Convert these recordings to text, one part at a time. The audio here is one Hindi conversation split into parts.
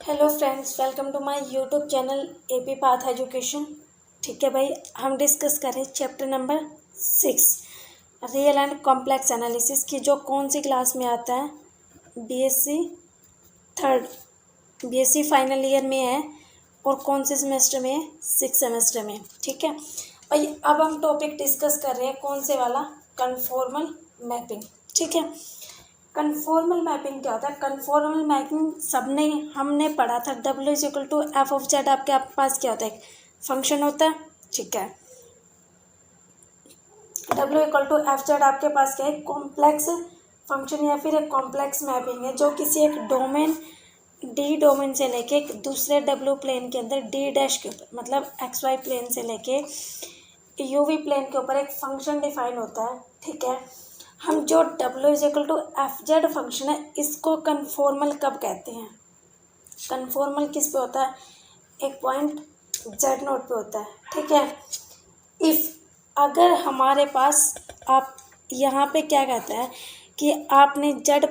Hello friends, welcome to my YouTube channel AP path education. ठीक है भाई, हम डिस्कस करें chapter number 6 real and complex analysis की, जो कौन सी क्लास में आता है? BSc third, BSc final year में है। और कौन से सेमेस्टर में है? 6 सेमेस्टर में। ठीक है भाई, अब हम टॉपिक डिस्कस कर रहे हैं कौन से वाला? Conformal mapping. ठीक है, कन्फॉर्मल मैपिंग क्या होता है? कन्फॉर्मल मैपिंग सबने हमने पढ़ा था। W is equal to F of Z. आपके पास क्या होता है? फंक्शन होता है। ठीक है, W equal to F Z आपके पास क्या है? कॉम्प्लेक्स फंक्शन या फिर एक कॉम्प्लेक्स मैपिंग है, जो किसी एक डोमेन डी डोमेन से लेके एक दूसरे W प्लेन के अंदर डी डैश के ऊपर, मतलब XY प्लेन से लेके UV प्लेन के ऊपर एक फंक्शन डिफाइन होता है। ठीक है, हम जो W is equal to F Z function है, इसको कन्फॉर्मल कब कहते हैं? कन्फॉर्मल किस पे होता है? एक पॉइंट जेड नोट पे होता है। ठीक है, इफ़ अगर हमारे पास, आप यहाँ पे क्या कहता है कि आपने जेड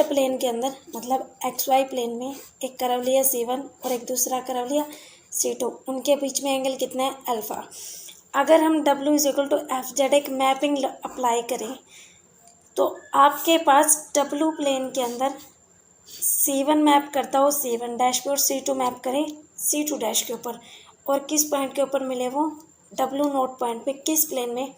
प्लेन के अंदर, मतलब XY प्लेन में एक कर्व लिया C1 और एक दूसरा कर्व लिया C2, उनके बीच में एंगल कितना है? अल्फ़ा। अगर हम W is equal to F Z एक मैपिंग अप्लाई करें, तो आपके पास W प्लेन के अंदर C1 मैप करता हो C1 डैश पे, और C2 मैप करें C2 डैश के ऊपर, और किस पॉइंट के ऊपर मिले वो? W नोट पॉइंट पे। किस प्लेन में?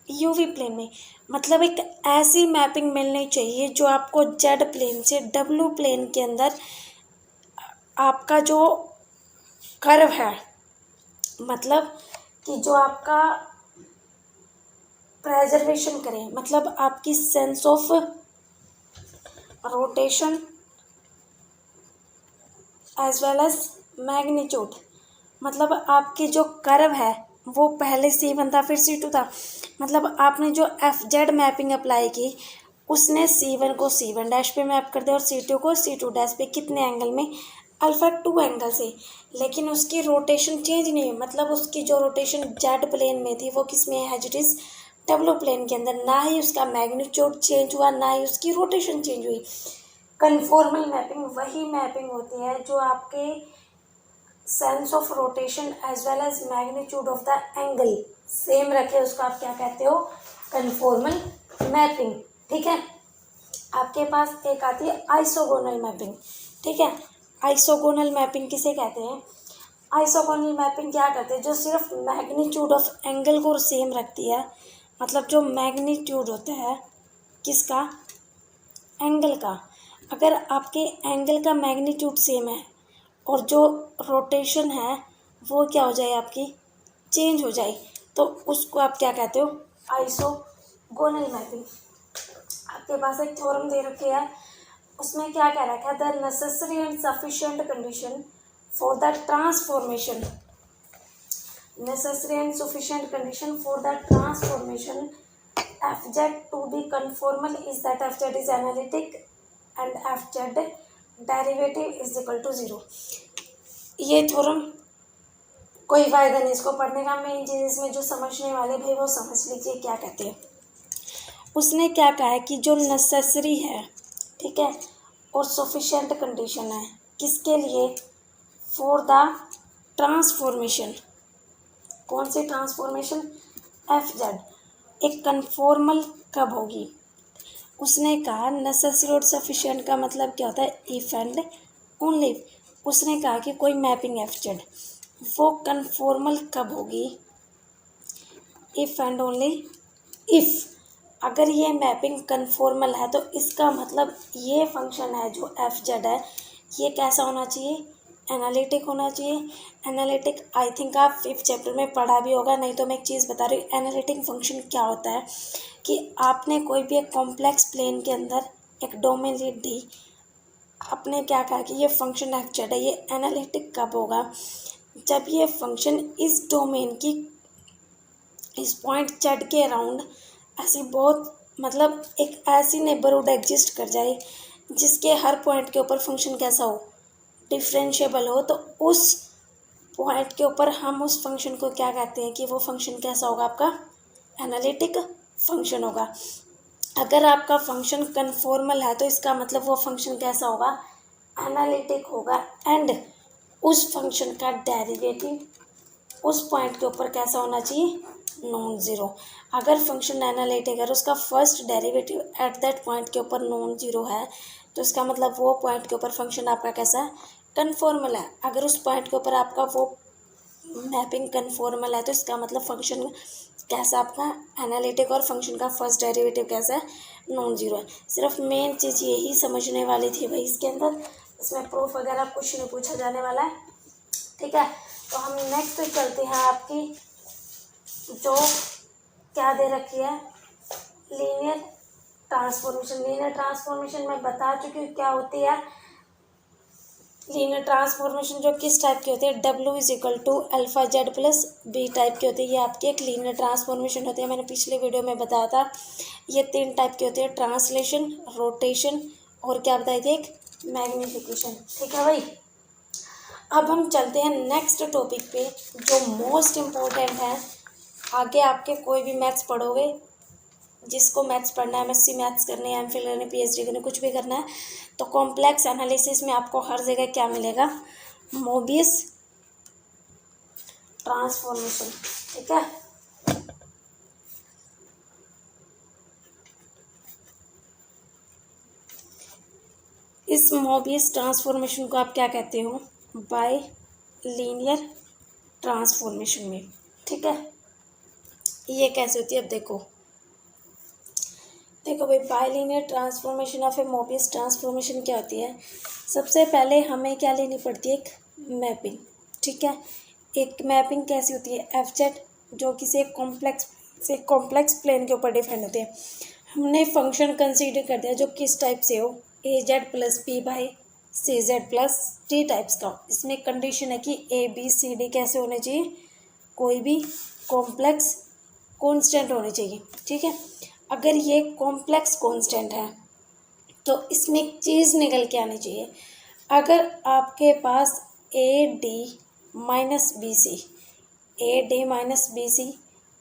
UV प्लेन में। मतलब एक ऐसी मैपिंग मिलनी चाहिए जो आपको जेड प्लेन से W प्लेन के अंदर आपका जो कर्व है, मतलब कि जो आपका प्रेजर्वेशन करें, मतलब आपकी sense of rotation as well as magnitude, मतलब आपकी जो कर्व है वो पहले C1 था फिर C2 था। मतलब आपने जो एफ जेड मैपिंग अप्लाई की, उसने C1 को C1 डैश पे मैप कर दिया और C2 को C2 डैश पे। कितने एंगल में? अल्फा 2 एंगल से। लेकिन उसकी रोटेशन चेंज नहीं हुई, मतलब उसकी जो रोटेशन जेड प्लेन में थी वो किस में है? As it is W plane के अंदर। ना ही उसका मैग्नीट्यूड चेंज हुआ, ना ही उसकी रोटेशन चेंज हुई। कन्फॉर्मल मैपिंग वही मैपिंग होती है जो आपके sense of rotation as well as magnitude of the angle same रखे, उसको आप क्या कहते हो? Conformal mapping. ठीक है, आपके पास एक आती है आइसोगोनल मैपिंग। ठीक है, आइसोगोनल मैपिंग किसे कहते हैं? आइसोगोनल मैपिंग क्या करते हैं? जो सिर्फ मैग्नीट्यूड ऑफ एंगल को सेम रखती है, मतलब जो मैग्नीट्यूड होता है किसका? एंगल का। अगर आपके एंगल का मैग्नीट्यूड सेम है और जो रोटेशन है वो क्या हो जाए? आपकी चेंज हो जाए, तो उसको आप क्या कहते हो? Isogonal mapping. आपके पास एक थ्योरम दे रखे है, उसमें क्या कह रखा है? The necessary and sufficient condition for the transformation, necessary and sufficient condition for the transformation fz to be conformal is that fz is analytic and fz derivative is equal to 0। ये थ्योरम कोई फायदा नहीं इसको पढ़ने का, मेन चीज इसमें जो समझने वाले भाई वो समझ लीजिए क्या कहते हैं। उसने क्या कहा है कि जो नेसेसरी है, ठीक है, और सफिशिएंट कंडीशन है किसके लिए? For the transformation. कौन सी ट्रांसफॉर्मेशन? एफ जेड एक कन्फॉर्मल कब होगी? उसने कहा नेसेसरी और सफिशिएंट का मतलब क्या होता है? If and only. उसने कहा कि कोई मैपिंग एफ जेड वो कन्फॉर्मल कब होगी? If and only if. अगर ये मैपिंग कन्फॉर्मल है तो इसका मतलब ये फंक्शन है जो एफ जेड है, ये कैसा होना चाहिए? एनालिटिक होना चाहिए। एनालिटिक आई थिंक आप 5th चैप्टर में पढ़ा भी होगा, नहीं तो मैं एक चीज़ बता रही हूँ। एनालिटिक फंक्शन क्या होता है कि आपने कोई भी एक कॉम्प्लेक्स प्लेन के अंदर एक डोमेन ली डी, आपने क्या कहा कि ये फंक्शन एफ जेड है, ये एनालिटिक कब होगा? जब ये फंक्शन इस डोमेन की, इस पॉइंट जेड के अराउंड ऐसी बहुत, मतलब एक ऐसी नेबरहुड एग्जिस्ट कर जाए जिसके हर पॉइंट के ऊपर फंक्शन कैसा हो? डिफरेंशिएबल हो। तो उस पॉइंट के ऊपर हम उस फंक्शन को क्या कहते हैं कि वो फंक्शन कैसा होगा? आपका एनालिटिक फंक्शन होगा। अगर आपका फंक्शन कन्फॉर्मल है तो इसका मतलब वो फंक्शन कैसा होगा? एनालिटिक होगा एंड उस फंक्शन का डेरिवेटिव उस पॉइंट के ऊपर कैसा होना चाहिए, नॉन ज़ीरो। अगर फंक्शन एनालिटिक है और उसका first derivative at that point के ऊपर नॉन ज़ीरो है तो इसका मतलब वो पॉइंट के ऊपर फंक्शन आपका कैसा है, कन्फॉर्मल है। अगर उस पॉइंट के ऊपर आपका वो मैपिंग कन्फॉर्मल है तो इसका मतलब फंक्शन कैसा आपका एनालिटिक और फंक्शन का फर्स्ट डेरिवेटिव कैसा है, नॉन ज़ीरो है। सिर्फ मेन चीज़ यही समझने वाली थी भाई इसके अंदर, इसमें प्रूफ वगैरह कुछ नहीं पूछा जाने वाला है, ठीक है। तो हम नेक्स्ट चलते हैं आपकी जो क्या दे रखी है, लीनियर ट्रांसफॉर्मेशन। लीनियर ट्रांसफॉर्मेशन मैं बता चुकी हूँ क्या होती है। लीनियर ट्रांसफॉर्मेशन जो किस टाइप की होती है, W is equal to alpha Z plus B type की होती है। ये आपकी एक लीनियर ट्रांसफॉर्मेशन होती है। मैंने पिछले वीडियो में बताया था ये 3 टाइप की होती है, ट्रांसलेशन, रोटेशन और क्या बताई थी, एक मैग्नीफिकेशन, ठीक है भाई। अब हम चलते हैं नेक्स्ट टॉपिक पे जो मोस्ट इम्पोर्टेंट है। आगे आपके कोई भी मैथ्स पढ़ोगे, जिसको मैथ्स पढ़ना है, एमएससी मैथ्स करनी है, एमफिल करनी, पीएचडी करनी, कुछ भी करना है, तो कॉम्प्लेक्स एनालिसिस में आपको हर जगह क्या मिलेगा, मोबियस ट्रांसफॉर्मेशन, ठीक है। इस मोबियस ट्रांसफॉर्मेशन को आप क्या कहते हो, बाय लीनियर ट्रांसफॉर्मेशन में, ठीक है। ये कैसे होती है, अब देखो भाई, बायलीनियर ट्रांसफॉर्मेशन या फिर मोबियस ट्रांसफॉर्मेशन क्या होती है। सबसे पहले हमें क्या लेनी पड़ती है, एक मैपिंग, ठीक है। एक मैपिंग कैसी होती है, एफ जेड, जो किसी एक कॉम्प्लेक्स प्लेन के ऊपर डिफाइन होती है। हमने फंक्शन कंसीडर कर दिया जो किस टाइप से हो, A Z plus P by C Z plus T types का हो। इसमें कंडीशन है कि ए बी सी डी कैसे होने चाहिए, कोई भी कॉम्प्लेक्स कॉन्स्टेंट होने चाहिए, ठीक है। अगर ये कॉम्प्लेक्स कांस्टेंट है तो इसमें एक चीज़ निकल के आनी चाहिए। अगर आपके पास A D minus B C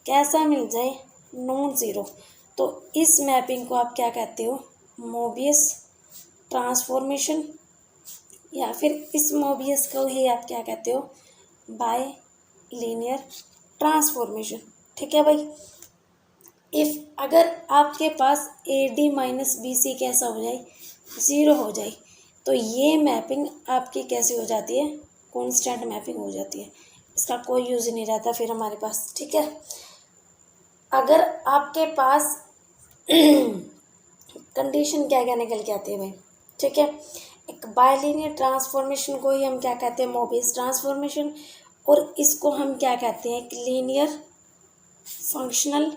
कैसा मिल जाए, नॉन ज़ीरो, तो इस मैपिंग को आप क्या कहते हो, मोबियस ट्रांसफॉर्मेशन, या फिर इस मोबियस को ही आप क्या कहते हो, बाय लीनियर ट्रांसफॉर्मेशन, ठीक है भाई। अगर आपके पास A D minus B C कैसा हो जाए, ज़ीरो हो जाए, तो ये मैपिंग आपकी कैसी हो जाती है, कांस्टेंट मैपिंग हो जाती है। इसका कोई यूज़ नहीं रहता फिर हमारे पास, ठीक है। अगर आपके पास कंडीशन क्या क्या निकल के आती है भाई, ठीक है। एक बायलीनियर ट्रांसफॉर्मेशन को ही हम क्या कहते हैं, मोबियस ट्रांसफॉर्मेशन, और इसको हम क्या कहते हैं, एक लीनियर फंक्शनल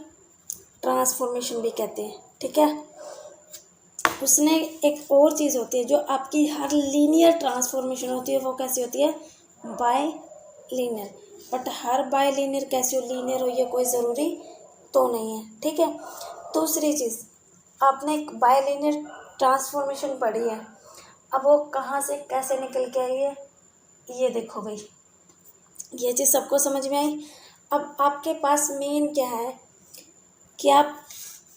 ट्रांसफॉर्मेशन भी कहते हैं, ठीक है। उसने एक और चीज़ होती है जो आपकी हर लीनियर ट्रांसफॉर्मेशन होती है, वो कैसी होती है, bye linear. But her by linear कैसी हो, लीनियर हो, ये कोई ज़रूरी तो नहीं है, ठीक है। दूसरी चीज़, आपने एक बाय लीनियर ट्रांसफॉर्मेशन पढ़ी है, अब वो कहाँ से कैसे निकल के आई है, ये देखो भाई, ये चीज़ सबको समझ में आई। अब आपके पास मेन क्या है कि आप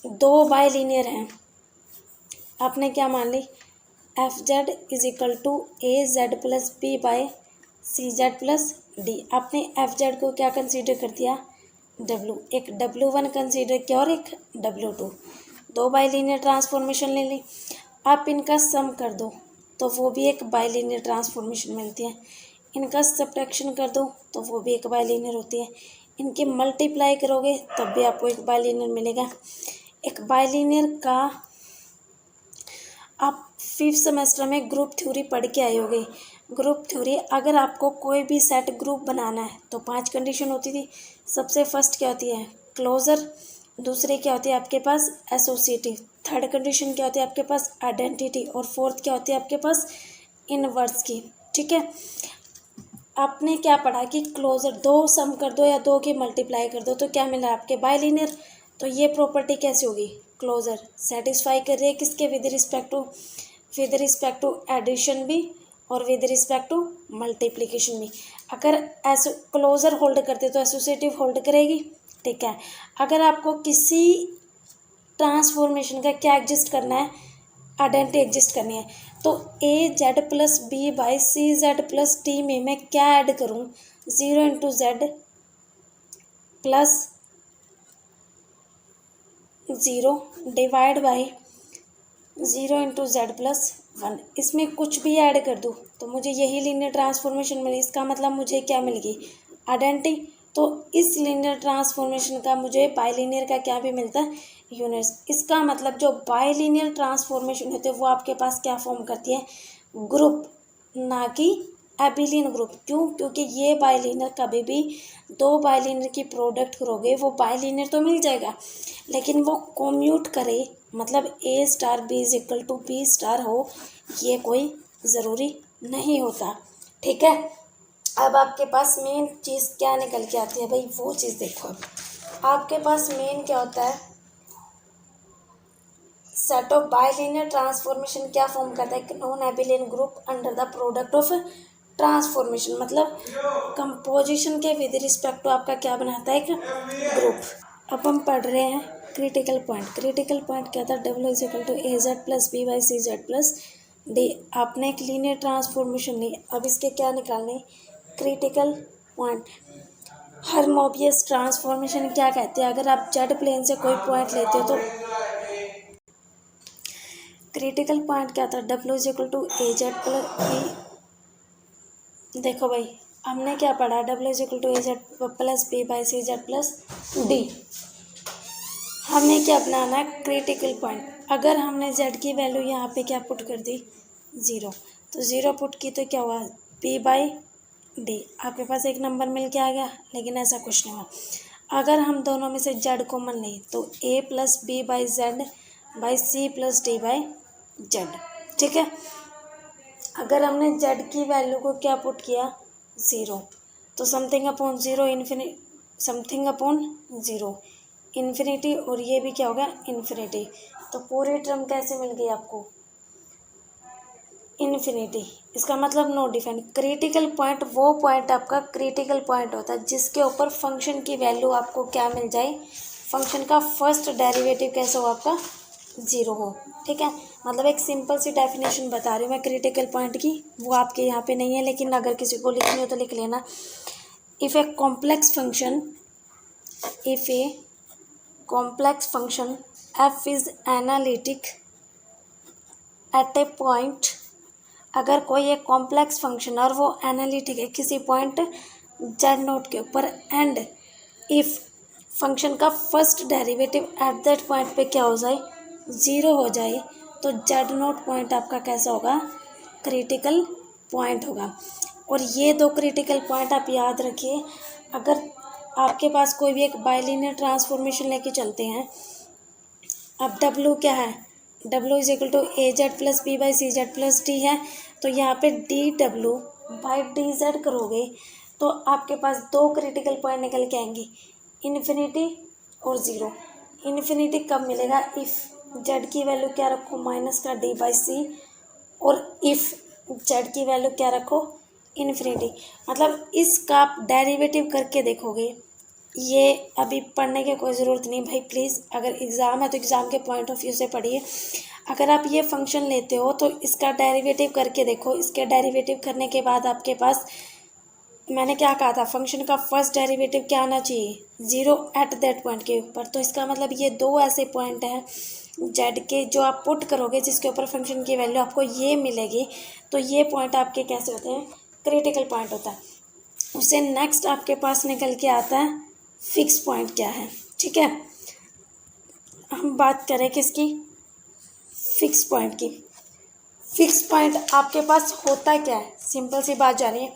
दो बाय लीनियर हैं, आपने क्या मान ली, F Z is equal to A Z plus B by C Z plus D. आपने एफ जेड को क्या कंसीडर कर दिया, डब्ल्यू, एक W1 कंसीडर किया और एक W2, दो बाय लीनियर ट्रांसफॉर्मेशन ले ली। आप इनका सम कर दो तो वो भी एक बाय लीनियर ट्रांसफॉर्मेशन मिलती है, इनका सब्ट्रैक्शन कर दो तो वो भी एक बाय लीनियर होती है, इनकी मल्टीप्लाई करोगे तब भी आपको एक बाय लीनियर मिलेगा। एक बाय लीनियर का आप 5th सेमेस्टर में ग्रुप थ्योरी पढ़ के आए होगे। ग्रुप थ्योरी, अगर आपको कोई भी सेट ग्रुप बनाना है तो 5 कंडीशन होती थी। सबसे फर्स्ट क्या होती है, क्लोजर, दूसरी क्या होती है आपके पास, एसोसिएटिव, थर्ड कंडीशन क्या होती है आपके पास, आइडेंटिटी, और फोर्थ क्या होती है आपके पास, इनवर्स की, ठीक है। आपने क्या पढ़ा कि क्लोजर, दो सम कर दो या दो की मल्टीप्लाई कर दो तो क्या मिला आपके, बाय लीनियर। तो ये प्रॉपर्टी कैसी होगी, क्लोजर सेटिस्फाई कर रही है किसके, विद रिस्पेक्ट टू एडिशन भी और विद रिस्पेक्ट टू मल्टीप्लिकेशन भी। अगर ऐसे क्लोजर होल्ड करते तो एसोसिएटिव होल्ड करेगी, ठीक है। अगर आपको किसी ट्रांसफॉर्मेशन का क्या एग्जिस्ट करना है, आइडेंटिटी एग्जिस्ट करनी है। तो A Z plus B by C Z plus D में मैं क्या ऐड करूँ, 0 into Z plus 0 divide by 0 into Z plus 1, इसमें कुछ भी ऐड कर दूँ तो मुझे यही लीनियर ट्रांसफॉर्मेशन मिली। इसका मतलब मुझे क्या मिल गई, आइडेंटिटी। तो इस लीनियर ट्रांसफॉर्मेशन का मुझे बाइलीनियर का क्या भी मिलता है, यूनिट्स। इसका मतलब जो बाइलीनियर ट्रांसफॉर्मेशन होते हैं वो आपके पास क्या फॉर्म करती है, ग्रुप, ना कि एबिलियन ग्रुप। क्यों, क्योंकि ये बाइलीनियर कभी भी दो बाइलीनियर की प्रोडक्ट करोगे वो बाइलीनियर तो मिल जाएगा, लेकिन वो कम्यूट करे, मतलब A star B is equal to B star हो, ये कोई ज़रूरी नहीं होता। ठीक है, अब आपके पास मेन चीज़ क्या निकल के आती है भाई, वो चीज़ देखो। अब आपके पास मेन क्या होता है, सेट ऑफ बाइलीनियर ट्रांसफॉर्मेशन क्या फॉर्म करता है, non abelian group under the product of transformation, मतलब कंपोजिशन के विद रिस्पेक्ट टू आपका क्या बनाता है, एक ग्रुप। अब हम पढ़ रहे हैं क्रिटिकल पॉइंट। क्रिटिकल पॉइंट क्या था, W is equal to A Z plus B by C Z plus D. आपने एक लीनियर ट्रांसफॉर्मेशन ली, अब इसके क्या निकालने, क्रिटिकल पॉइंट। हार्मोनियस ट्रांसफॉर्मेशन क्या कहते हैं, अगर आप जेड प्लेन से कोई पॉइंट लेते हो तो क्रिटिकल पॉइंट क्या था, W is equal to A Z plus B. देखो भाई हमने क्या पढ़ा, W is equal to A Z plus B by C Z plus D. हमने क्या बनाना है, क्रिटिकल पॉइंट। अगर हमने जेड की वैल्यू यहाँ पे क्या पुट कर दी, 0, तो 0 पुट की तो क्या हुआ, बी बाई डी। आपके पास एक नंबर मिल के आ गया, लेकिन ऐसा कुछ नहीं हुआ। अगर हम दोनों में से जेड कॉमन लें तो A plus B by Z by C plus D by Z. ठीक है, अगर हमने जेड की वैल्यू को क्या पुट किया, 0, तो something upon 0 infinity, something upon 0 infinity, और ये भी क्या होगा, इन्फिनिटी। तो पूरी टर्म कैसे मिल गई आपको, इन्फिनिटी। इसका मतलब नो डिफाइन। क्रिटिकल पॉइंट वो पॉइंट आपका क्रिटिकल पॉइंट होता है जिसके ऊपर फंक्शन की वैल्यू आपको क्या मिल जाए, फंक्शन का फर्स्ट डेरिवेटिव कैसे हो आपका, 0 हो। ठीक है, मतलब एक सिंपल सी डेफिनेशन बता रही हूँ मैं क्रिटिकल पॉइंट की, वो आपके यहाँ पे नहीं है, लेकिन अगर किसी को लिखनी हो तो लिख लेना। If a complex function, if a complex function f is analytic at a point, अगर कोई एक कॉम्प्लेक्स फंक्शन और वो एनालिटिक है किसी पॉइंट जेड नोट के ऊपर, एंड इफ़ फंक्शन का first derivative at that point पे क्या हो जाए, 0 हो जाए, तो जेड नोट पॉइंट आपका कैसा होगा, क्रिटिकल पॉइंट होगा। और ये दो क्रिटिकल पॉइंट आप याद रखिए। अगर आपके पास कोई भी एक बाइलिनियर ट्रांसफॉर्मेशन लेके चलते हैं, अब डब्ल्यू क्या है, W is equal to A Z plus B by C Z plus D है, तो यहाँ पे D W by D Z करोगे तो आपके पास दो क्रिटिकल पॉइंट निकल के आएंगे, इन्फिनिटी और 0। इन्फिनिटी कब मिलेगा, इफ़ जेड की वैल्यू क्या रखो, माइनस का डी बाई सी, और इफ़ जेड की वैल्यू क्या रखो, इन्फिनिटी। मतलब इसका आप डेरिवेटिव करके देखोगे, ये अभी पढ़ने की कोई ज़रूरत नहीं भाई, प्लीज़। अगर एग्ज़ाम है तो एग्ज़ाम के पॉइंट ऑफ व्यू से पढ़िए। अगर आप ये फंक्शन लेते हो तो इसका डेरिवेटिव करके देखो। इसके डेरिवेटिव करने के बाद आपके पास, मैंने क्या कहा था, फंक्शन का फर्स्ट डेरिवेटिव क्या आना चाहिए, 0 एट दैट पॉइंट के ऊपर। तो इसका मतलब ये दो ऐसे पॉइंट हैं जेड के जो आप पुट करोगे जिसके ऊपर फंक्शन की वैल्यू आपको ये मिलेगी, तो ये पॉइंट आपके कैसे होते हैं, क्रिटिकल पॉइंट होता है। उससे नेक्स्ट आपके पास निकल के आता है फिक्स पॉइंट क्या है। ठीक है, हम बात करें किसकी, फिक्स पॉइंट की। फिक्स पॉइंट आपके पास होता क्या है, सिंपल सी बात जानिए।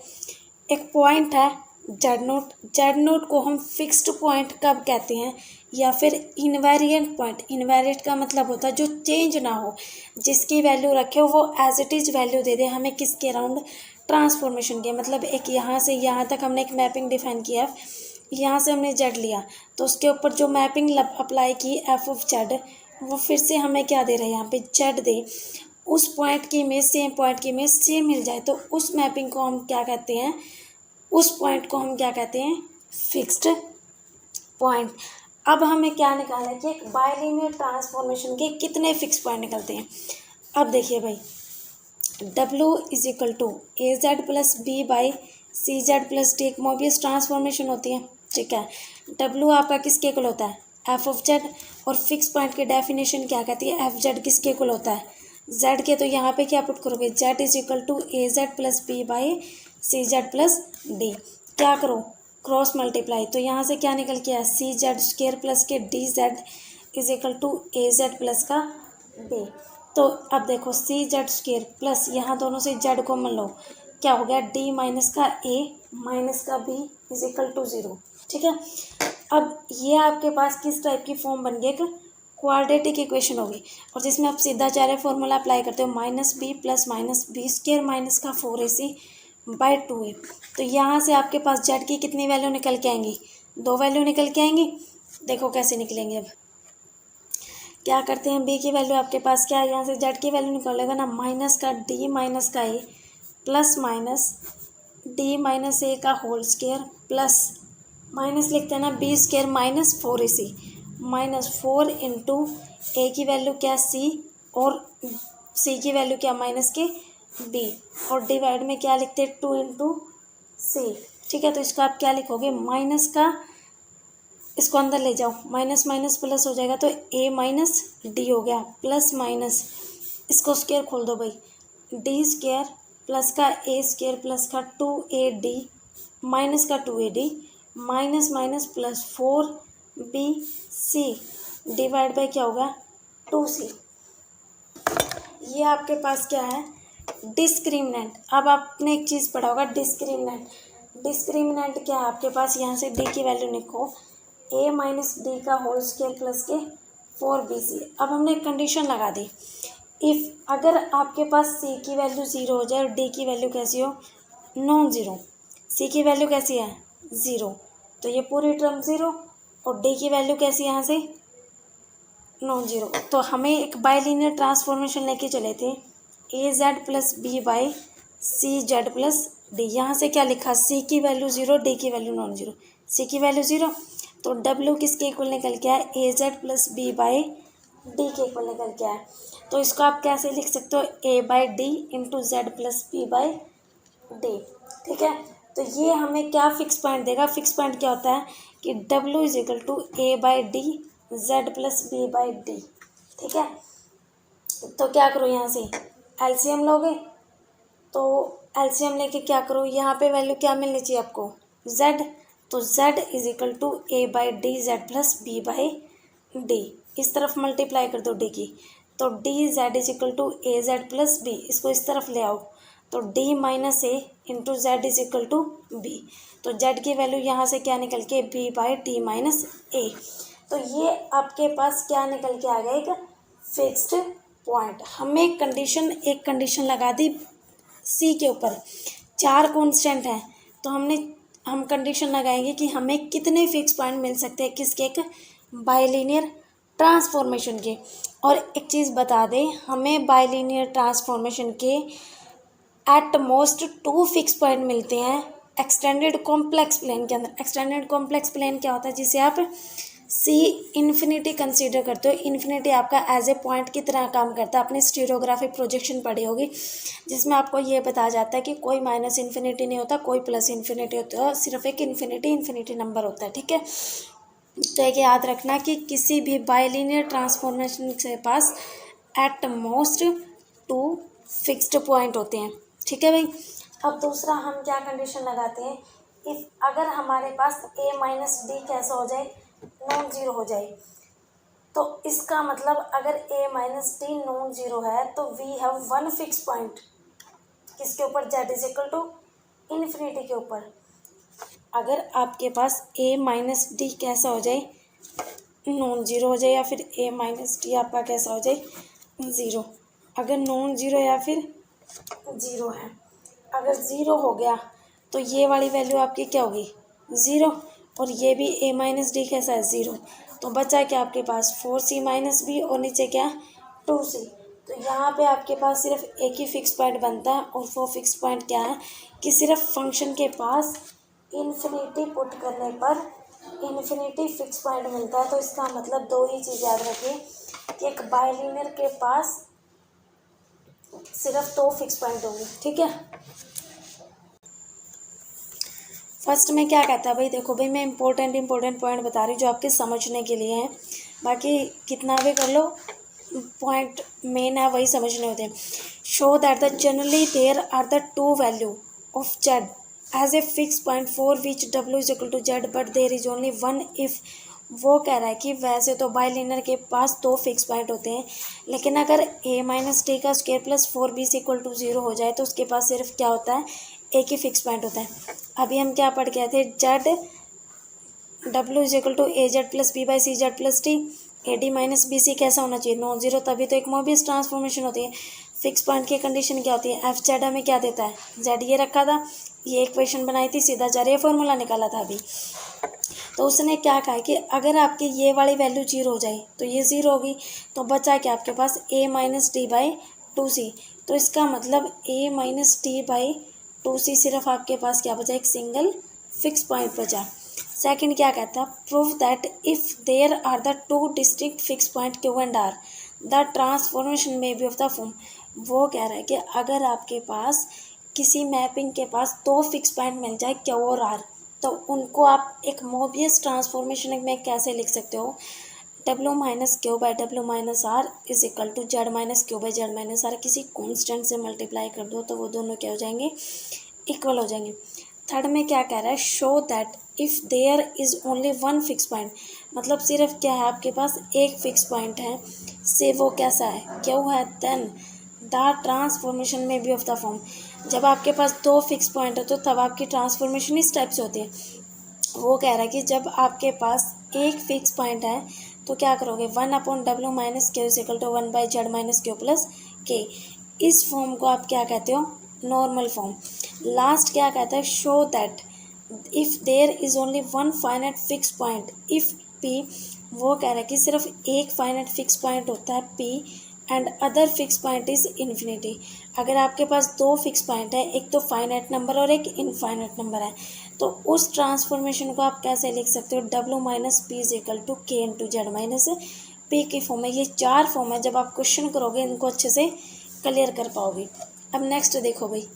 एक पॉइंट है जेड नोट, जेड नोट को हम फिक्स्ड पॉइंट कब कहते हैं, या फिर इनवेरिएंट पॉइंट। इनवेरिएंट का मतलब होता है जो चेंज ना हो, जिसकी वैल्यू रखे हो वो एज इट इज़ वैल्यू दे दे हमें, किसके अराउंड, ट्रांसफॉर्मेशन के। मतलब एक यहाँ से यहाँ तक हमने एक मैपिंग डिफाइन किया, यहाँ से हमने जेड लिया तो उसके ऊपर जो मैपिंग अप्लाई की एफ ऑफ जेड, वो फिर से हमें क्या दे रहा है, यहाँ पे जेड दे। उस पॉइंट की इमेज सेम पॉइंट की इमेज सेम मिल जाए तो उस मैपिंग को हम क्या कहते हैं, उस पॉइंट को हम क्या कहते हैं, फिक्स्ड पॉइंट। अब हमें क्या निकालना है कि एक बाइलिनियर ट्रांसफॉर्मेशन के कितने फिक्स पॉइंट निकलते हैं। अब देखिए भाई, W is equal to A Z plus B by C Z plus D, एक मोबियस ट्रांसफॉर्मेशन होती है, ठीक है। W आपका किसके इक्वल होता है, एफ ऑफ जेड, और फिक्स पॉइंट की डेफिनेशन क्या कहती है, एफ जेड किसके इक्वल होता है, जेड के। तो यहाँ पे क्या पुट करोगे, Z is equal to A Z plus B by C Z plus D, क्या करो क्रॉस मल्टीप्लाई, तो यहाँ से क्या निकल के आया, सी जेड स्क्वेयर प्लस के D Z is equal to A Z plus का बी। तो अब देखो सी जेड स्क्वेयर प्लस यहाँ दोनों से जेड कॉमन लो, क्या हो गया, डी माइनस का ए माइनस का बी इज इक्वल टू 0, ठीक है। अब ये आपके पास किस टाइप की फॉर्म बन गई, एक क्वाड्रेटिक इक्वेशन होगी, और जिसमें आप सीधा चाहे फॉर्मूला अप्लाई करते हो, माइनस बी स्क्वेयर माइनस का 4ac बाई 2a। तो यहाँ से आपके पास जेड की कितनी वैल्यू निकल के आएंगी, 2 वैल्यू निकल के आएंगी। देखो कैसे निकलेंगे, अब क्या करते हैं, बी की वैल्यू आपके पास क्या है, यहाँ से जेड की वैल्यू निकालेगा ना, माइनस का डी माइनस का A plus minus D minus A का होल स्क्वायर प्लस माइनस लिखते हैं ना B square minus 4ac minus 4 into A की वैल्यू क्या सी और सी की वैल्यू क्या माइनस के बी, और डिवाइड में क्या लिखते हैं 2 इंटू सी, ठीक है। तो इसको आप क्या लिखोगे, माइनस का, इसको अंदर ले जाओ, माइनस माइनस प्लस हो जाएगा, तो ए माइनस डी हो गया, प्लस माइनस इसको स्क्वायर खोल दो भाई, डी स्क्वायर प्लस का ए स्क्वायर प्लस का 2ad माइनस का 2ad minus minus plus 4bc divide by क्या होगा 2c। ये आपके पास क्या है, डिस्क्रिमिनेंट। अब आपने एक चीज़ पढ़ा होगा, डिस्क्रिमिनेंट। डिस्क्रिमिनेंट क्या है आपके पास, यहाँ से डी की वैल्यू लिखो, ए माइनस डी का होल स्क्वायर प्लस के 4bc। अब हमने एक कंडीशन लगा दी, इफ़ अगर आपके पास सी की वैल्यू 0 हो जाए और डी की वैल्यू कैसी हो, नॉन ज़ीरो, सी की वैल्यू कैसी है 0, तो ये पूरी टर्म 0, और डी की वैल्यू कैसी है यहाँ से नॉन ज़ीरो। तो हमें एक बाइलिनियर ट्रांसफॉर्मेशन लेके चले थे, A Z plus B by C Z plus D. यहाँ से क्या लिखा, सी की वैल्यू 0, डी की वैल्यू नॉन ज़ीरो, सी की वैल्यू 0, तो डब्ल्यू किसके इक्वल निकल के आए, A Z plus B by D के इक्वल निकल के आए। तो इसको आप कैसे लिख सकते हो, A by D into Z plus B by D, ठीक है। तो ये हमें क्या फिक्स पॉइंट देगा, फिक्स पॉइंट क्या होता है कि W is equal to A by D Z plus B by D, ठीक है। तो क्या करो, यहाँ से एलसीएम लोगे, तो एलसीएम लेके क्या करो, यहाँ पे वैल्यू क्या मिलनी चाहिए आपको, z, तो z is equal to A by D Z plus B by D, इस तरफ मल्टीप्लाई कर दो d की, तो D Z is equal to A Z plus B, इसको इस तरफ ले आओ, तो d minus A into Z is equal to B, तो z की वैल्यू यहाँ से क्या निकल के b by D minus A. तो ये आपके पास क्या निकल के आ गया, एक फिक्स्ड पॉइंट। हमने एक कंडीशन लगा दी सी के ऊपर, 4 कांस्टेंट हैं, तो हम कंडीशन लगाएंगे कि हमें कितने फिक्स पॉइंट मिल सकते हैं, किसके, एक बाइलिनियर ट्रांसफॉर्मेशन के। और एक चीज़ बता दें, हमें बाइलिनियर ट्रांसफॉर्मेशन के एट मोस्ट 2 फिक्स पॉइंट मिलते हैं एक्सटेंडेड कॉम्प्लेक्स प्लेन के अंदर। एक्सटेंडेड कॉम्प्लेक्स प्लेन क्या होता है, जिसे आप सी इन्फिनिटी कंसीडर करते हो। इन्फिनिटी आपका एज ए पॉइंट की तरह काम करता है, अपनी स्टीरियोग्राफिक प्रोजेक्शन पढ़ी होगी, जिसमें आपको ये बताया जाता है कि कोई माइनस इन्फिनिटी नहीं होता, कोई प्लस इन्फिनिटी होता है, सिर्फ एक इन्फिनिटी नंबर होता है, ठीक है। तो एक याद रखना कि किसी भी बाइलिनियर ट्रांसफॉर्मेशन के पास एट मोस्ट 2 फिक्स्ड पॉइंट होते हैं, ठीक है भाई। अब दूसरा हम क्या कंडीशन लगाते हैं, इफ अगर हमारे पास ए माइनस डी कैसा हो जाए, नॉन ज़ीरो हो जाए, तो इसका मतलब अगर A minus D non zero है तो वी हैव 1 फिक्स पॉइंट, किसके ऊपर, Z is equal to infinity के ऊपर। अगर आपके पास ए माइनस डी कैसा हो जाए, नॉन ज़ीरो हो जाए, या फिर ए माइनस डी आपका कैसा हो जाए, ज़ीरो। अगर नॉन ज़ीरो या फिर ज़ीरो है, अगर ज़ीरो हो गया तो ये वाली वैल्यू आपकी क्या होगी, ज़ीरो, और ये भी ए माइनस डी कैसा है, ज़ीरो। तो बचा क्या आपके पास 4c माइनस बी, और नीचे क्या 2c। तो यहाँ पे आपके पास सिर्फ एक ही फिक्स पॉइंट बनता है, और वो फिक्स पॉइंट क्या है कि सिर्फ फंक्शन के पास इन्फिनिटी पुट करने पर इन्फिनिटी फिक्स पॉइंट मिलता है। तो इसका मतलब 2 ही चीज़ याद रखिए कि एक बाइलिनियर के पास सिर्फ 2 फिक्स पॉइंट होंगे, ठीक है। फर्स्ट में क्या कहता है भाई, देखो भाई मैं इंपॉर्टेंट पॉइंट बता रही हूँ जो आपके समझने के लिए हैं, बाकी कितना भी कर लो पॉइंट मेन है वही समझने होते हैं। Show that the generally there are the two value of Z as a fix point for which W is equal to Z but there is only one if. वो कह रहा है कि वैसे तो बाइलिनियर के पास 2 फिक्स पॉइंट होते हैं, लेकिन अगर a माइनस टी का square plus 4b equal to 0 हो जाए तो उसके पास सिर्फ क्या होता है, एक ही फिक्स पॉइंट होता है। अभी हम क्या पढ़ के आए थे, Z W is equal to A Z plus B by C Z plus T, A D minus B C कैसा होना चाहिए, नॉन जीरो, तभी तो एक मोबियस ट्रांसफॉर्मेशन होती है। फिक्स पॉइंट की कंडीशन क्या होती है, एफ जेड हमें क्या देता है, जेड ये रखा था, ये इक्वेशन बनाई थी, सीधा जा रही फॉर्मूला निकाला था अभी। तो उसने क्या कहा कि अगर आपकी ये वाली वैल्यू 0 हो जाए तो ये 0 होगी, तो बचा क्या आपके पास a minus T by 2c। तो इसका मतलब a minus T by 2c सिर्फ आपके पास क्या बचा, एक सिंगल फिक्स पॉइंट बचा। सेकंड क्या कहता है, prove that if there are the two distinct fix point Q and R the transformation में बी ऑफ द फॉर्म। वो कह रहा है कि अगर आपके पास किसी मैपिंग के पास 2 फिक्स पॉइंट मिल जाए क्यू और आर, तो उनको आप एक मोबियस ट्रांसफॉर्मेशन में कैसे लिख सकते हो, W minus Q by W minus R is equal to Z minus Q by Z minus R. किसी कॉन्स्टेंट से मल्टीप्लाई कर दो तो वो दोनों क्या हो जाएंगे, इक्वल हो जाएंगे। थर्ड में क्या कह रहा है, show that if there is only one fix point, मतलब सिर्फ क्या है आपके पास एक फिक्स पॉइंट है, से वो कैसा है, क्यू है, देन द ट्रांसफॉर्मेशन में बी ऑफ द फॉर्म। जब आपके पास 2 फिक्स पॉइंट है तो तब आपकी ट्रांसफॉर्मेशन इस टाइप से होती है। वो कह रहा है कि जब आपके पास एक फिक्स पॉइंट है तो क्या करोगे, 1/w minus Q is equal to 1/z minus Q plus K. इस फॉर्म को आप क्या कहते हो, नॉर्मल फॉर्म। लास्ट क्या कहता है, show that if there is only one finite fix point if P. वो कह रहा है कि सिर्फ एक फाइनाइट फिक्स पॉइंट होता है P and other fix point is infinity. अगर आपके पास 2 फिक्स पॉइंट है, एक तो फाइनाइट नंबर और एक इनफाइनाइट नंबर है, तो उस ट्रांसफॉर्मेशन को आप कैसे लिख सकते हो, W minus P is equal to K into Z minus P की फॉर्म है। ये 4 फॉर्म है, जब आप क्वेश्चन करोगे इनको अच्छे से क्लियर कर पाओगे। अब नेक्स्ट देखो भाई,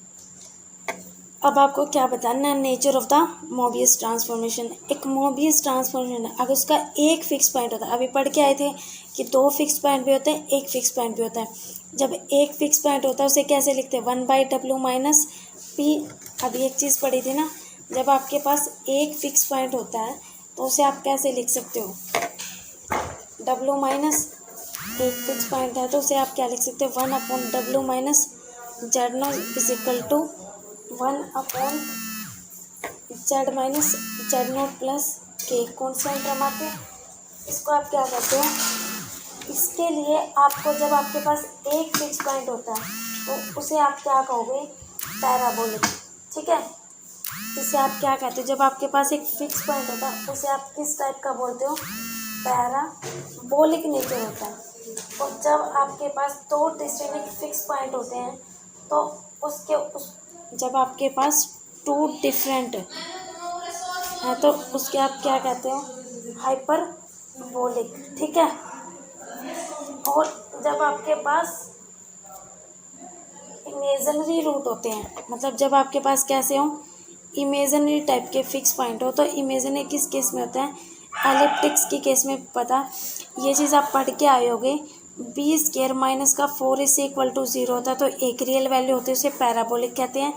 अब आपको क्या बताना है, nature of the Mobius transformation. एक मोबियस ट्रांसफॉर्मेशन है, अगर उसका एक फिक्स पॉइंट होता है, अभी पढ़ के आए थे कि 2 फिक्स पॉइंट भी होते हैं, एक फिक्स पॉइंट भी होता है। जब एक फिक्स पॉइंट होता है उसे कैसे लिखते हैं, 1/w माइनस पी। अभी एक चीज़ पढ़ी थी ना, जब आपके पास एक फिक्स पॉइंट होता है तो उसे आप कैसे लिख सकते हो, w माइनस एक फिक्स पॉइंट है तो उसे आप क्या लिख सकते हो, 1/w minus Z not is equal to 1/z minus Z not plus K, constant term आते। इसको आप क्या कहते हो, इसके लिए आपको जब आपके पास एक फिक्स पॉइंट होता है तो उसे आप क्या कहोगे, पैराबोलिक, ठीक है। इसे आप क्या कहते हो, जब आपके पास एक फिक्स पॉइंट होता है उसे आप किस टाइप का बोलते हो, पैराबोलिक नेचर होता है। और जब आपके पास 2 डिस्टिंक्ट फिक्स पॉइंट होते हैं तो जब आपके पास 2 डिफरेंट है तो उसके आप क्या कहते हो, हाइपरबोलिक, ठीक है। और जब आपके पास इमेजिनरी रूट होते हैं, मतलब जब आपके पास कैसे हो, इमेजिनरी टाइप के फिक्स पॉइंट हो, तो इमेजिनरी किस केस में होता है, एलिप्टिक्स की केस में। पता ये चीज़ आप पढ़ के आए होगे, बी स्क्वायर माइनस का 4 इसे इक्वल टू 0 होता है तो एक रियल वैल्यू होती है, उसे पैराबोलिक कहते हैं।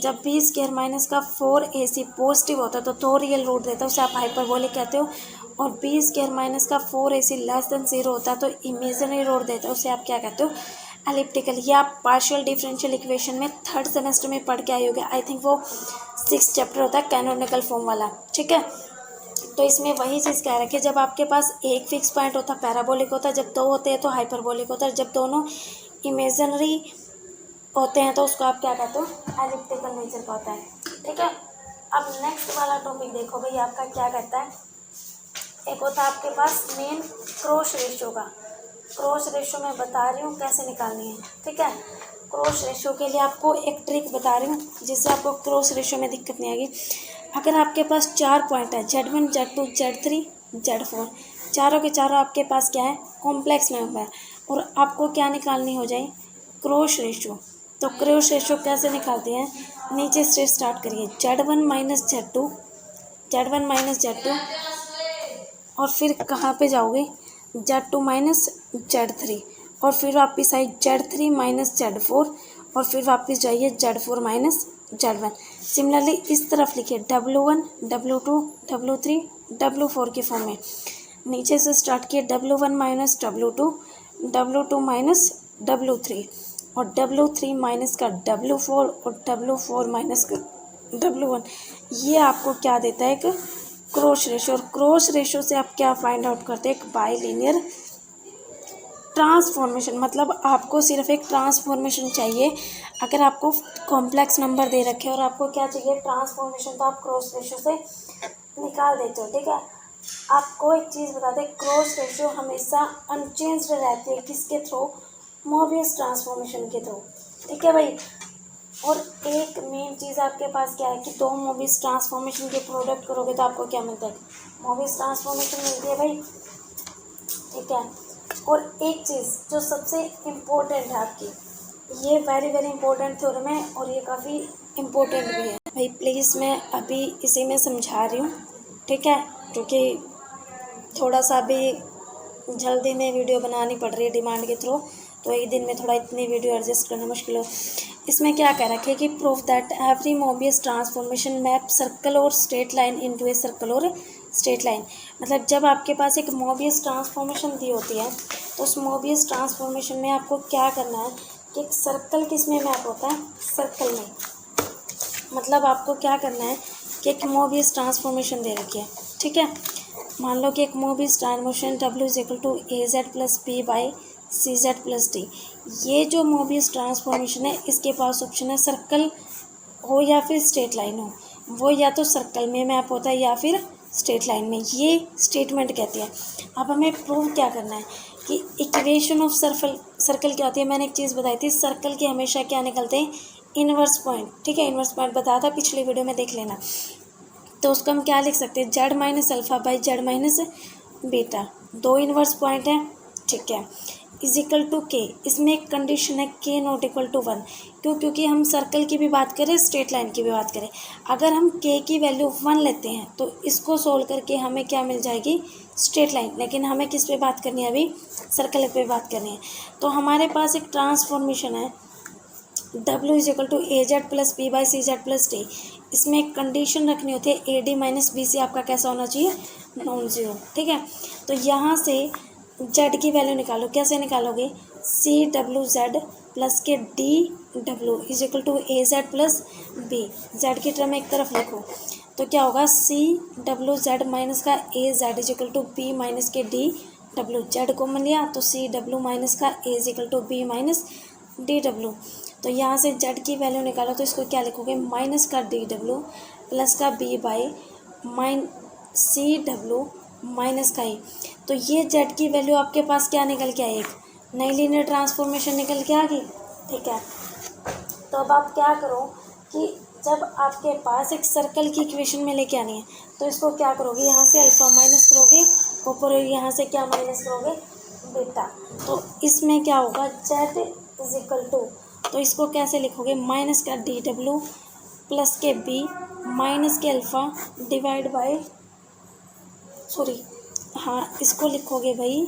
जब बी स्क्वायर माइनस का 4ac पॉजिटिव होता है तो 2 रियल रूट देता है, उसे आप हाइपरबोलिक कहते हो। और बी स्क्वायर माइनस का 4ac लेस देन 0 होता है तो इमेजिनरी रूट देता है, उसे आप क्या कहते हो, एलिप्टिकल। ये आप पार्शियल डिफरेंशियल इक्वेशन में 3rd सेमेस्टर में पढ़ के आए होगे, आई थिंक वो 6th चैप्टर होता है कैनोनिकल फॉर्म वाला, ठीक है। तो इसमें वही चीज़ कह रहा है कि जब आपके पास एक फिक्स पॉइंट होता है पैराबोलिक होता है, जब 2 होते हैं तो हाइपरबोलिक होता है, जब दोनों इमेजिनरी होते हैं तो उसको आप क्या कहते हो, एलिप्टिकल नेचर का होता है, ठीक है। अब नेक्स्ट वाला टॉपिक देखो भाई, आपका क्या कहता है, एक होता है आपके पास मेन क्रॉस रेशियो का। क्रॉस रेशियो मैं बता रही हूँ कैसे निकालनी है, ठीक है। क्रॉस रेशियो के लिए आपको एक ट्रिक बता रही हूँ जिससे आपको क्रॉस रेशियो में दिक्कत नहीं आएगी। अगर आपके पास 4 पॉइंट है, Z1 Z2 Z3 Z4, चारों के चारों आपके पास क्या है, कॉम्प्लेक्स में हुआ है, और आपको क्या निकालनी हो जाए, क्रॉस रेशियो। तो क्रॉस रेशो कैसे निकालते हैं, नीचे से स्टार्ट करिए, Z1 minus Z2, Z1 minus Z2, और फिर कहाँ पे जाओगे, Z2 माइनस Z3, और फिर वापस आई Z3 माइनस Z4, और फिर वापस जाइए Z4 माइनस Z1। सिमिलरली इस तरफ लिखिए W1, W2, W3, W4 के फॉर्म में। नीचे से स्टार्ट किए W1 minus W2, W2 minus W3, और W3 माइनस का W4, और W4 माइनस का W1। ये आपको क्या देता है, एक क्रॉस रेशो। और क्रॉस रेशो से आप क्या फाइंड आउट करते हैं, एक बाइलिनियर ट्रांसफॉर्मेशन। मतलब आपको सिर्फ एक ट्रांसफॉर्मेशन चाहिए। अगर आपको कॉम्प्लेक्स नंबर दे रखे और आपको क्या चाहिए, ट्रांसफॉर्मेशन, तो आप क्रॉस रेशो से निकाल देते हो। ठीक है, आपको एक चीज़ बता दें, क्रॉस रेशो हमेशा अनचेंज्ड रहती है, किसके थ्रू, मोबियस ट्रांसफॉर्मेशन के थ्रू। ठीक है भाई। और एक मेन चीज़ आपके पास क्या है कि दो मोबियस ट्रांसफॉर्मेशन के प्रोडक्ट करोगे तो आपको क्या मिलता है, मोबियस ट्रांसफॉर्मेशन मिलती है भाई। ठीक है। और एक चीज़ जो सबसे इम्पोर्टेंट है आपकी, ये वेरी वेरी इंपॉर्टेंट थ्योरम है और ये काफ़ी इम्पोर्टेंट भी है भाई। प्लीज़ मैं अभी इसी में समझा रही हूँ, ठीक है, क्योंकि थोड़ा सा भी जल्दी में वीडियो बनानी पड़ रही है डिमांड के थ्रू, तो एक दिन में थोड़ा इतनी वीडियो एडजस्ट करना मुश्किल हो। इसमें क्या कह रखा है कि proof that every Mobius transformation map circle और straight line into a circle और स्ट्रेट लाइन। मतलब जब आपके पास एक मोबियस ट्रांसफॉर्मेशन दी होती है तो उस मोबियस ट्रांसफॉर्मेशन में आपको क्या करना है कि एक सर्कल किस में मैप होता है, सर्कल में। मतलब आपको क्या करना है कि एक मोबियस ट्रांसफॉर्मेशन दे रखी है, ठीक है। मान लो कि एक Mobius transformation W is equal to AZ plus P by CZ plus D। ये जो मोबियस ट्रांसफॉर्मेशन है इसके पास ऑप्शन है सर्कल हो या फिर स्ट्रेट लाइन हो। वो या तो सर्कल में मैप होता है या फिर स्ट्रेट लाइन में, ये स्टेटमेंट कहती है। अब हमें प्रूव क्या करना है कि इक्वेशन ऑफ सर्कल क्या होती है। मैंने एक चीज़ बताई थी, सर्कल के हमेशा क्या निकलते हैं, इनवर्स पॉइंट। ठीक है, इनवर्स पॉइंट बताया था पिछली वीडियो में, देख लेना। तो उसको हम क्या लिख सकते हैं, Z minus alpha by Z minus beta, दो इनवर्स पॉइंट है। ठीक है, इज इक्वल टू के। इसमें एक कंडीशन है के नॉट इक्वल टू 1। क्यों, क्योंकि हम सर्कल की भी बात करें, स्ट्रेट लाइन की भी बात करें। अगर हम के की वैल्यू 1 लेते हैं तो इसको सोल्व करके हमें क्या मिल जाएगी, स्ट्रेट लाइन। लेकिन हमें किस पे बात करनी है अभी, सर्कल पे बात करनी है। तो हमारे पास एक ट्रांसफॉर्मेशन है W is equal to AZ plus P by CZ plus D। इसमें एक कंडीशन रखनी होती है AD माइनस BC आपका कैसा होना चाहिए, नॉन जीरो। ठीक है, तो यहाँ से Z की वैल्यू निकालो। कैसे निकालोगे, CWZ प्लस के DW is equal to AZ plus B। Z की टर्म एक तरफ लिखो तो क्या होगा, CWZ माइनस का AZ is equal to B minus के DW। Z कॉमन लिया तो CW माइनस का A is equal to B minus DW। तो यहाँ से Z की वैल्यू निकालो तो इसको क्या लिखोगे, माइनस का DW प्लस का B बाई CW माइनस का E। तो ये Z की वैल्यू आपके पास क्या निकल के आई, एक नई लीनियर ट्रांसफॉर्मेशन निकल के आ गई। ठीक है, तो अब आप क्या करो कि जब आपके पास एक सर्कल की इक्वेशन में लेके आनी है तो इसको क्या करोगे, यहाँ से अल्फ़ा माइनस करोगे, ऊपर यहाँ से क्या माइनस करोगे, बीटा। तो इसमें क्या होगा, Z इज इक्वल टू, तो इसको कैसे लिखोगे, माइनस का DW प्लस के B माइनस के अल्फ़ा डिवाइड बाई, सॉरी हाँ इसको लिखोगे भाई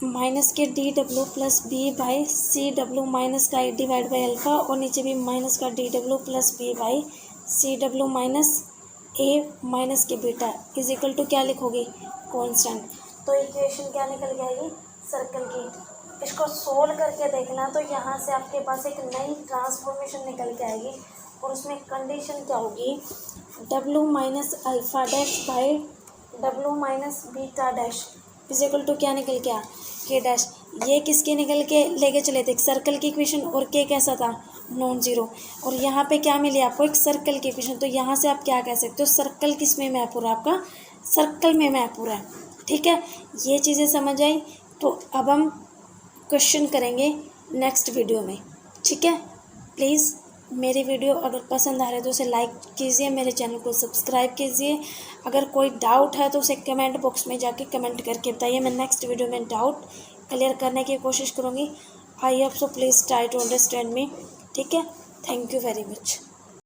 माइनस के DW plus B by CW minus का A डिवाइड बाई अल्फ़ा, और नीचे भी माइनस का DW plus B by CW minus A minus के बीटा इज इक्वल टू क्या लिखोगे, कांस्टेंट। तो इक्वेशन क्या निकल के आएगी, सर्कल की। इसको सोल्व करके देखना तो यहाँ से आपके पास एक नई ट्रांसफॉर्मेशन निकल के आएगी और उसमें कंडीशन क्या होगी, W minus alpha dash by W minus beta dash is equal to क्या निकल के आ, के डैश। ये किसके निकल के लेके चले थे, एक सर्कल की इक्वेशन, और के कैसा था, नॉन जीरो। और यहाँ पे क्या मिली आपको, एक सर्कल की इक्वेशन। तो यहाँ से आप क्या कह सकते हो, सर्कल किस में मैप हो रहा है आपका, सर्कल में मैप हो रहा है। ठीक है, ये चीज़ें समझ आई। तो अब हम क्वेश्चन करेंगे नेक्स्ट वीडियो में। ठीक है, प्लीज़ मेरी वीडियो अगर पसंद आ रहा है तो उसे लाइक कीजिए, मेरे चैनल को सब्सक्राइब कीजिए। अगर कोई डाउट है तो उसे कमेंट बॉक्स में जाके कमेंट करके बताइए। मैं नेक्स्ट वीडियो में डाउट क्लियर करने की कोशिश करूँगी। I hope so please try to understand me. ठीक है. Thank you very much.